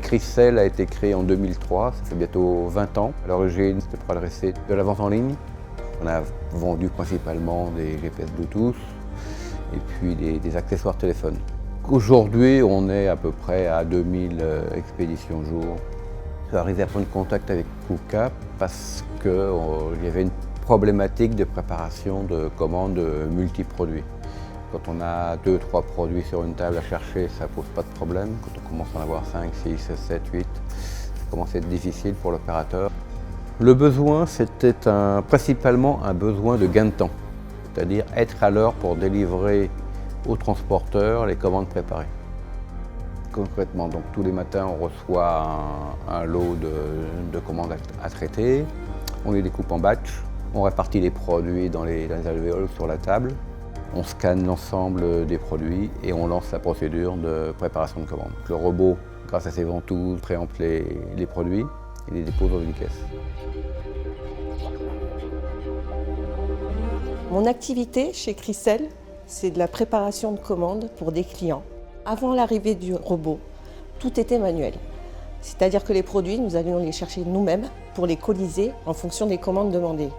Chrysel a été créé en 2003, ça fait bientôt 20 ans. À l'origine, c'était pour adresser de la vente en ligne. On a vendu principalement des GPS Bluetooth et puis des accessoires téléphones. Aujourd'hui, on est à peu près à 2000 expéditions jour. Je suis arrivé à prendre contact avec KUKA parce qu'il y avait une problématique de préparation de commandes multiproduits. Quand on a 2-3 produits sur une table à chercher, ça ne pose pas de problème. Quand on commence à en avoir 5, 6, 7, 8, ça commence à être difficile pour l'opérateur. Le besoin, c'était principalement un besoin de gain de temps, c'est-à-dire être à l'heure pour délivrer aux transporteurs les commandes préparées. Concrètement, donc tous les matins, on reçoit un lot de commandes à traiter. On les découpe en batch, on répartit les produits dans les alvéoles sur la table. On scanne l'ensemble des produits et on lance la procédure de préparation de commande. Le robot, grâce à ses ventouses, préempte les produits et les dépose dans une caisse. Mon activité chez Chrysel, c'est de la préparation de commandes pour des clients. Avant l'arrivée du robot, tout était manuel. C'est-à-dire que les produits, nous allions les chercher nous-mêmes pour les coliser en fonction des commandes demandées.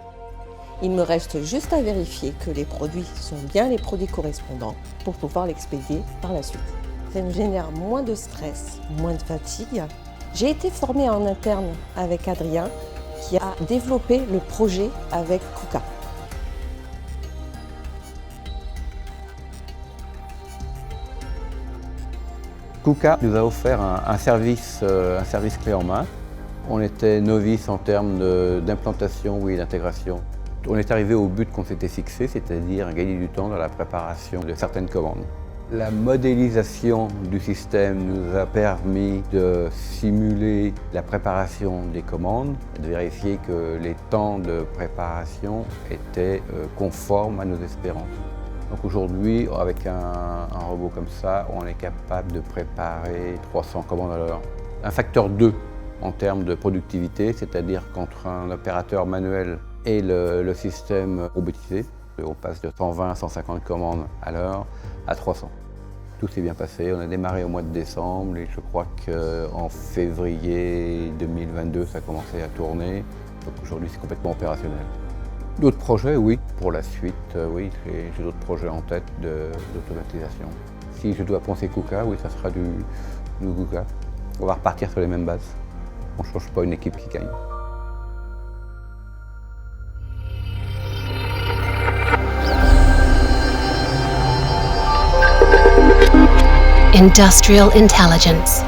Il me reste juste à vérifier que les produits sont bien les produits correspondants pour pouvoir l'expédier par la suite. Ça me génère moins de stress, moins de fatigue. J'ai été formée en interne avec Adrien qui a développé le projet avec KUKA. KUKA nous a offert un service clé en main. On était novice en termes d'implantation et d'intégration. On est arrivé au but qu'on s'était fixé, c'est-à-dire gagner du temps dans la préparation de certaines commandes. La modélisation du système nous a permis de simuler la préparation des commandes, de vérifier que les temps de préparation étaient conformes à nos espérances. Donc aujourd'hui, avec un robot comme ça, on est capable de préparer 300 commandes à l'heure. Un facteur 2 en termes de productivité, c'est-à-dire qu'entre un opérateur manuel et le système robotisé, on passe de 120 à 150 commandes à l'heure à 300. Tout s'est bien passé, on a démarré au mois de décembre et je crois qu'en février 2022, ça a commencé à tourner. Donc aujourd'hui, c'est complètement opérationnel. D'autres projets, oui. Pour la suite, oui, j'ai d'autres projets en tête d'automatisation. Si je dois penser KUKA, oui, ça sera du KUKA. On va repartir sur les mêmes bases. On ne change pas une équipe qui gagne. Industrial intelligence.